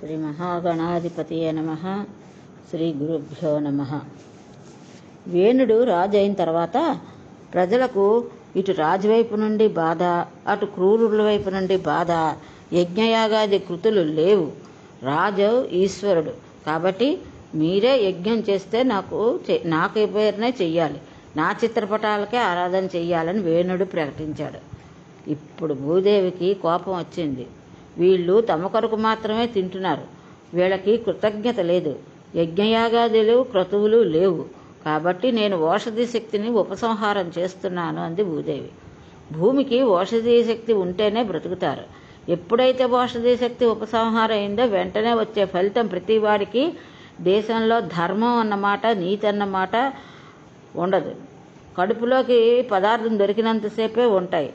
శ్రీ మహాగణాధిపతియే నమః. శ్రీ గురుభ్యో నమః. వేణుడు రాజు అయిన తర్వాత ప్రజలకు ఇటు రాజువైపు నుండి బాధ, అటు క్రూరుల వైపు నుండి బాధ. యజ్ఞయాగాది కృతులు లేవు. రాజు ఈశ్వరుడు కాబట్టి మీరే యజ్ఞం చేస్తే నాకు పేరునే చెయ్యాలి, నా చిత్రపటాలకే ఆరాధన చెయ్యాలని వేణుడు ప్రకటించాడు. ఇప్పుడు భూదేవికి కోపం వచ్చింది. వీళ్ళు తమ కొరకు మాత్రమే తింటున్నారు, వీళ్ళకి కృతజ్ఞత లేదు, యజ్ఞయాగాదులు క్రతువులు లేవు, కాబట్టి నేను ఓషధి శక్తిని ఉపసంహారం చేస్తున్నాను అంది భూదేవి. భూమికి ఓషధి శక్తి ఉంటేనే బ్రతుకుతారు. ఎప్పుడైతే ఓషధి శక్తి ఉపసంహారం అయిందో వెంటనే వచ్చే ఫలితం ప్రతివాడికి దేశంలో ధర్మం అన్నమాట, నీతి అన్నమాట ఉండదు. కడుపులోకి పదార్థం దొరికినంతసేపే ఉంటాయి.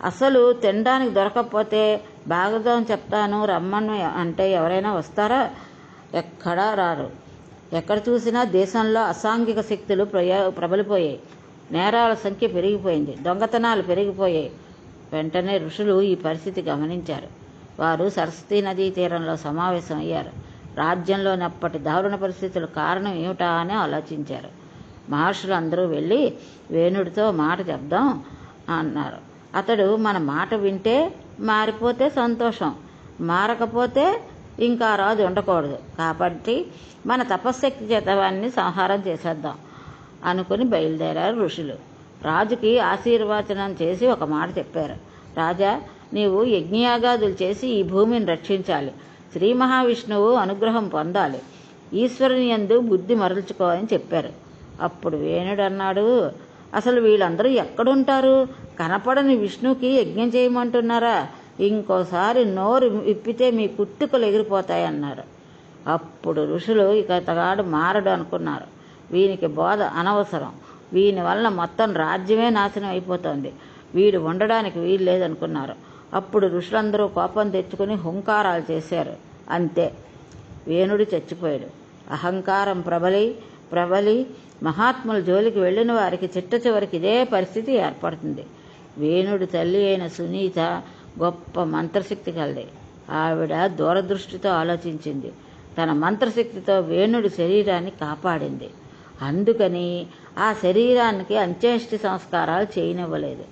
అసలు తినడానికి దొరకకపోతే భాగవతం చెప్తాను రమ్మని అంటే ఎవరైనా వస్తారా? ఎక్కడా రారు. ఎక్కడ చూసినా దేశంలో అసాంఘిక శక్తులు ప్రబలిపోయాయి, నేరాల సంఖ్య పెరిగిపోయింది, దొంగతనాలు పెరిగిపోయాయి. వెంటనే ఋషులు ఈ పరిస్థితి గమనించారు. వారు సరస్వతీ నదీ తీరంలో సమావేశం అయ్యారు. రాజ్యంలోని అప్పటి దారుణ పరిస్థితుల కారణం ఏమిటా అని ఆలోచించారు. మహర్షులు అందరూ వెళ్ళి వేణుడితో మాట చెప్దాం అన్నారు. అతడు మన మాట వింటే మారిపోతే సంతోషం, మారకపోతే ఇంకా రాజు ఉండకూడదు, కాబట్టి మన తపశ్శక్తి చేత వాన్ని సంహారం చేసేద్దాం అనుకుని బయలుదేరారు ఋషులు. రాజుకి ఆశీర్వచనం చేసి ఒక మాట చెప్పారు. రాజా, నీవు యజ్ఞయాగాదులు చేసి ఈ భూమిని రక్షించాలి, శ్రీ మహావిష్ణువు అనుగ్రహం పొందాలి, ఈశ్వరుని యందు బుద్ధి మరల్చుకో అని చెప్పారు. అప్పుడు వేణుడు అన్నాడు, అసలు వీళ్ళందరూ ఎక్కడుంటారు? కనపడని విష్ణుకి యజ్ఞం చేయమంటున్నారా? ఇంకోసారి నోరు ఇప్పితే మీ కుత్తుకలు ఎగిరిపోతాయన్నారు. అప్పుడు ఋషులు ఇక అతగాడు మారడు అనుకున్నారు. వీనికి బోధ అనవసరం, వీని వలన మొత్తం రాజ్యమే నాశనం అయిపోతుంది, వీడు ఉండడానికి వీలు లేదనుకున్నారు. అప్పుడు ఋషులందరూ కోపం తెచ్చుకుని హుంకారాలు చేశారు. అంతే, వేణుడు చచ్చిపోయాడు. అహంకారం ప్రబలి మహాత్ముల జోలికి వెళ్ళిన వారికి చిట్ట చివరికి ఇదే పరిస్థితి ఏర్పడుతుంది. వేణుడి తల్లి అయిన సునీత గొప్ప మంత్రశక్తి కలది. ఆవిడ దూరదృష్టితో ఆలోచించింది. తన మంత్రశక్తితో వేణుడి శరీరాన్ని కాపాడింది. అందుకని ఆ శరీరానికి అంత్యేష్టి సంస్కారాలు చేయనివ్వలేదు.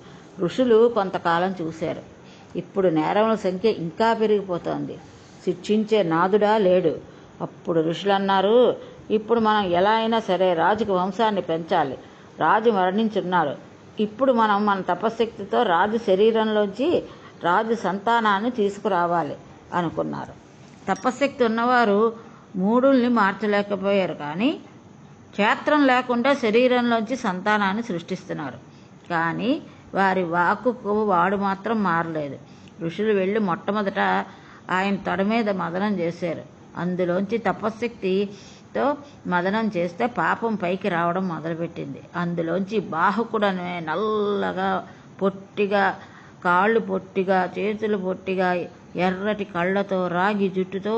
ఋషులు కొంతకాలం చూశారు. ఇప్పుడు నేరముల సంఖ్య ఇంకా పెరిగిపోతోంది. శిక్షించే నాదుడా లేడు. అప్పుడు ఋషులు అన్నారు, ఇప్పుడు మనం ఎలా అయినా సరే రాజుకి వంశాన్ని పెంచాలి. రాజు మరణించున్నాడు. ఇప్పుడు మనం మన తపశ్శక్తితో రాజు శరీరంలోంచి రాజు సంతానాన్ని తీసుకురావాలి అనుకున్నారు. తపశ్శక్తి ఉన్నవారు మూడుల్ని మార్చలేకపోయారు, కానీ క్షేత్రం లేకుండా శరీరంలోంచి సంతానాన్ని సృష్టిస్తున్నారు. కానీ వారి వాక్కుకు వాడు మాత్రం మారలేదు. ఋషులు వెళ్ళి మొట్టమొదట ఆయన తొడ మీద మదనం చేశారు. అందులోంచి తపశ్శక్తితో మదనం చేస్తే పాపం పైకి రావడం మొదలుపెట్టింది. అందులోంచి బాహుకుడనే నల్లగా పొట్టిగా, కాళ్ళు పొట్టిగా, చేతులు పొట్టిగా, ఎర్రటి కళ్ళతో, రాగి జుట్టుతో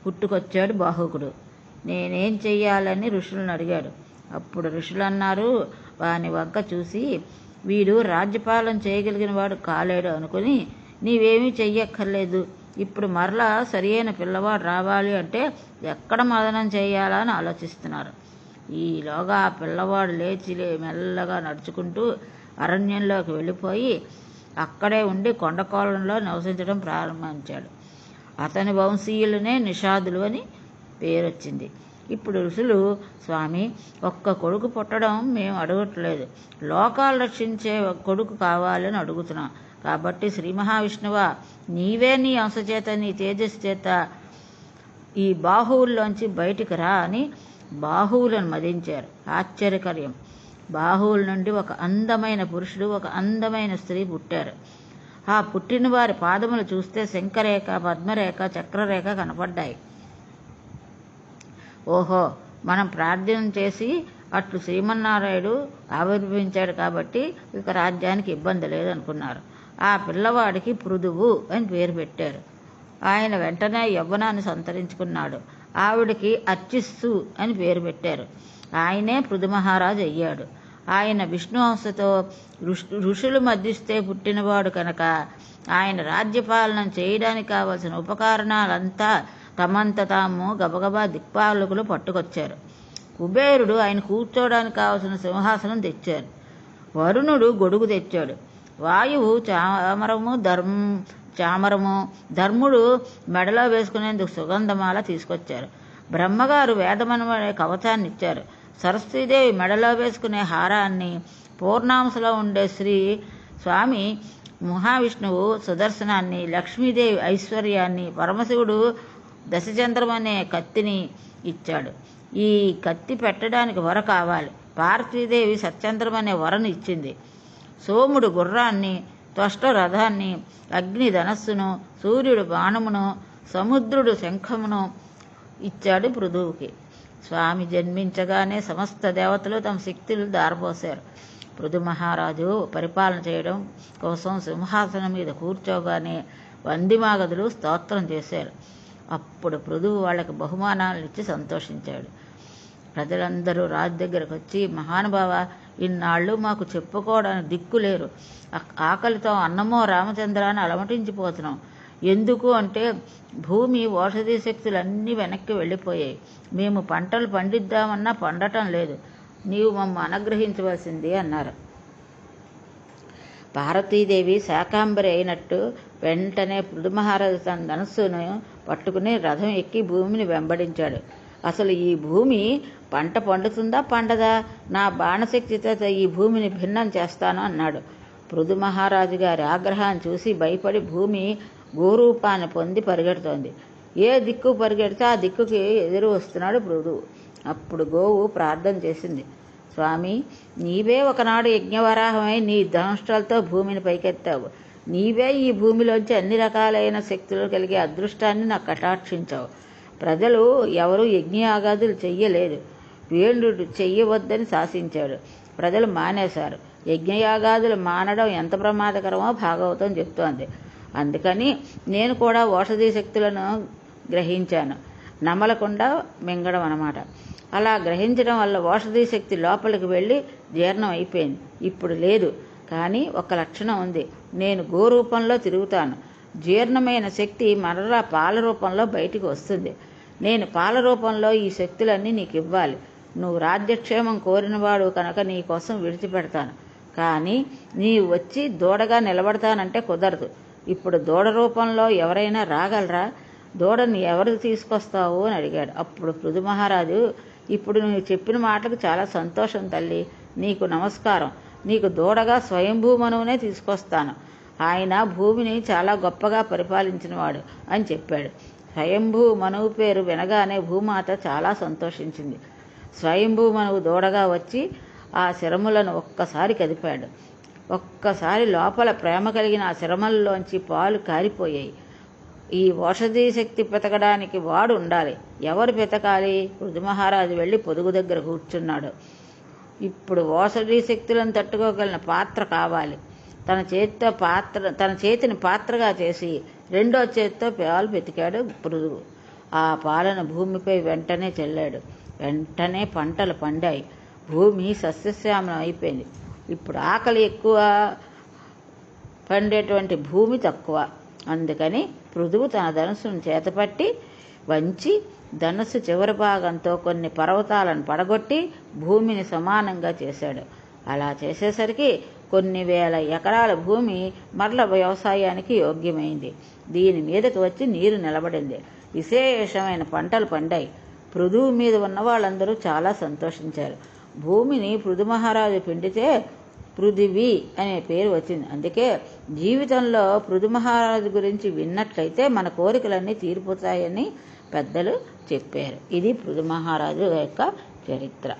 పుట్టుకొచ్చాడు బాహుకుడు. నేనేం చెయ్యాలని ఋషులను అడిగాడు. అప్పుడు ఋషులు అన్నారు, వాని వంక చూసి, వీడు రాజ్యపాలన చేయగలిగిన వాడు కాలేడు అనుకుని నీవేమీ చెయ్యక్కర్లేదు. ఇప్పుడు మరలా సరియైన పిల్లవాడు రావాలి అంటే ఎక్కడ మదనం చేయాలా అని ఆలోచిస్తున్నారు. ఈలోగా ఆ పిల్లవాడు లేచి మెల్లగా నడుచుకుంటూ అరణ్యంలోకి వెళ్ళిపోయి అక్కడే ఉండి కొండకోలంలో నివసించడం ప్రారంభించాడు. అతని వంశీయులనే నిషాదులు అని పేరొచ్చింది. ఇప్పుడు ఋషులు, స్వామి, ఒక్క కొడుకు పుట్టడం మేము అడగట్లేదు, లోకాలు రక్షించే కొడుకు కావాలని అడుగుతున్నాం. కాబట్టి శ్రీ మహావిష్ణువా, నీవే నీ అంశచేత, నీ తేజస్సు చేత ఈ బాహువుల్లోంచి బయటికి రా అని బాహువులను మదించారు. ఆశ్చర్యకర్యం, బాహువుల నుండి ఒక అందమైన పురుషుడు, ఒక అందమైన స్త్రీ పుట్టారు. ఆ పుట్టిన వారి పాదములు చూస్తే శంఖరేఖ, పద్మరేఖ, చక్రరేఖ కనపడ్డాయి. ఓహో, మనం ప్రార్థన చేసి అట్లు శ్రీమన్నారాయణుడు ఆవిర్భవించాడు కాబట్టి ఇక రాజ్యానికి ఇబ్బంది లేదనుకున్నారు. ఆ పిల్లవాడికి పృథువు అని పేరు పెట్టారు. ఆయన వెంటనే యవ్వనాన్ని సంతరించుకున్నాడు. ఆవిడికి అర్చిస్సు అని పేరు పెట్టారు. ఆయనే పృథు మహారాజు అయ్యాడు. ఆయన విష్ణు అంశతో ఋషులు మధ్యస్తే పుట్టినవాడు కనుక ఆయన రాజ్యపాలన చేయడానికి కావలసిన ఉపకరణాలంతా తమంత తాము గబగబా దిక్పాలకులు పట్టుకొచ్చారు. కుబేరుడు ఆయన కూర్చోవడానికి కావలసిన సింహాసనం తెచ్చారు. వరుణుడు గొడుగు తెచ్చాడు. వాయువు చామరము, ధర్ముడు మెడలో వేసుకునేందుకు సుగంధమాల తీసుకొచ్చారు. బ్రహ్మగారు వేదమనబడే కవచాన్ని ఇచ్చారు. సరస్వతీదేవి మెడలో వేసుకునే హారాన్ని, పూర్ణాంశలో ఉండే స్వామి మహావిష్ణువు సుదర్శనాన్ని, లక్ష్మీదేవి ఐశ్వర్యాన్ని, పరమశివుడు దశచంద్రం అనే కత్తిని ఇచ్చాడు. ఈ కత్తి పెట్టడానికి వర కావాలి. పార్వతీదేవి సత్యంత్రం అనే వరను ఇచ్చింది. సోముడు గుర్రాన్ని, త్వష్ట రథాన్ని, అగ్ని ధనస్సును, సూర్యుడు బాణమును, సముద్రుడు శంఖమును ఇచ్చాడు పృథువుకి. స్వామి జన్మించగానే సమస్త దేవతలు తమ శక్తులు దారపోశారు. పృథు మహారాజు పరిపాలన చేయడం కోసం సింహాసనం మీద కూర్చోగానే వందిమాగదులు స్తోత్రం చేశారు. అప్పుడు పృథువు వాళ్ళకి బహుమానాలను ఇచ్చి సంతోషించాడు. ప్రజలందరూ రాజు దగ్గరకు వచ్చి, మహానుభావ, ఇన్నాళ్ళు మాకు చెప్పుకోవడానికి దిక్కులేరు. ఆకలితో అన్నమో రామచంద్ర అని అలమటించిపోతున్నాం. ఎందుకు అంటే భూమి ఓషధి శక్తులన్నీ వెనక్కి వెళ్ళిపోయాయి. మేము పంటలు పండిద్దామన్నా పండటం లేదు. నీవు మమ్మ అనుగ్రహించవలసింది అన్నారు. పార్వతీదేవి శాకాంబరి అయినట్టు వెంటనే పృథు మహారాజు తన ధనస్సును పట్టుకుని రథం ఎక్కి భూమిని వెంబడించాడు. అసలు ఈ భూమి పంట పండుతుందా పండదా? నా బాణశక్తితో ఈ భూమిని భిన్నం చేస్తాను అన్నాడు. పృథు మహారాజు గారి ఆగ్రహాన్ని చూసి భయపడి భూమి గోరూపాన్ని పొంది పరిగెడుతోంది. ఏ దిక్కు పరిగెడితే ఆ దిక్కుకి ఎదురు వస్తున్నాడు పృథువు. అప్పుడు గోవు ప్రార్థన చేసింది, స్వామి, నీవే ఒకనాడు యజ్ఞవరాహమై నీ ధనుష్టాలతో భూమిని పైకెత్తావు. నీవే ఈ భూమిలోంచి అన్ని రకాలైన శక్తులు కలిగే అదృష్టాన్ని నాకు కటాక్షించావు. ప్రజలు ఎవరూ యజ్ఞయాగాదులు చెయ్యలేదు. వేణుడు చెయ్యవద్దని శాసించాడు. ప్రజలు మానేశారు. యజ్ఞయాగాదులు మానడం ఎంత ప్రమాదకరమో భాగవతం చెప్తోంది. అందుకని నేను కూడా ఓషధి శక్తులను గ్రహించాను. నమలకుండా మింగడం అన్నమాట. అలా గ్రహించడం వల్ల ఓషధి శక్తి లోపలికి వెళ్ళి జీర్ణం అయిపోయింది. ఇప్పుడు లేదు. కానీ ఒక లక్షణం ఉంది. నేను గోరూపంలో తిరుగుతాను. జీర్ణమైన శక్తి మరలా పాల రూపంలో బయటికి వస్తుంది. నేను పాల రూపంలో ఈ శక్తులన్నీ నీకు ఇవ్వాలి. నువ్వు రాజ్యక్షేమం కోరినవాడు కనుక నీ కోసం విడిచిపెడతాను. కానీ నీవు వచ్చి దూడగా నిలబడతానంటే కుదరదు. ఇప్పుడు దూడ రూపంలో ఎవరైనా రాగలరా? దూడని ఎవరు తీసుకొస్తావు అని అడిగాడు. అప్పుడు పృథు మహారాజు, ఇప్పుడు నువ్వు చెప్పిన మాటలకు చాలా సంతోషం తల్లి. నీకు నమస్కారం. నీకు దూడగా స్వయంభూ మనువునే తీసుకొస్తాను. ఆయన భూమిని చాలా గొప్పగా పరిపాలించినవాడు అని చెప్పాడు. స్వయంభూ మనువు పేరు వినగానే భూమాత చాలా సంతోషించింది. స్వయంభూ మనువు దూడగా వచ్చి ఆ శిరములను ఒక్కసారి కదిపాడు. ఒక్కసారి లోపల ప్రేమ కలిగిన ఆ శిరములలోంచి పాలు కారిపోయాయి. ఈ ఓషధీ శక్తి పెతకడానికి వాడు ఉండాలి. ఎవరు పెతకాలి? పృథు మహారాజు వెళ్ళి పొదుగు దగ్గర కూర్చున్నాడు. ఇప్పుడు ఓషధీ శక్తులను తట్టుకోగలిగిన పాత్ర కావాలి. తన చేతిని పాత్రగా చేసి రెండో చేతితో పాలు పెతికాడు పృథువు. ఆ పాలను భూమిపై వెంటనే చల్లాడు. వెంటనే పంటలు పండాయి. భూమి సస్యశ్యామలం అయిపోయింది. ఇప్పుడు ఆకలి ఎక్కువ, పండేటువంటి భూమి తక్కువ. అందుకని పృథువు తన ధనుస్సును చేతపట్టి వంచి ధనుస్సు చివరి భాగంతో కొన్ని పర్వతాలను పడగొట్టి భూమిని సమానంగా చేశాడు. అలా చేసేసరికి కొన్ని వేల ఎకరాల భూమి మరల వ్యవసాయానికి యోగ్యమైంది. దీని మీదకి వచ్చి నీరు నిలబడింది. విశేషమైన పంటలు పండాయి. పృథువు మీద ఉన్న వాళ్ళందరూ చాలా సంతోషించారు. భూమిని పృథు మహారాజు పిండితే పృథివీ అనే పేరు వచ్చింది. అందుకే జీవితంలో పృథు మహారాజు గురించి విన్నట్లయితే మన కోరికలన్నీ తీరిపోతాయని పెద్దలు చెప్పారు. ఇది పృథు మహారాజు యొక్క చరిత్ర.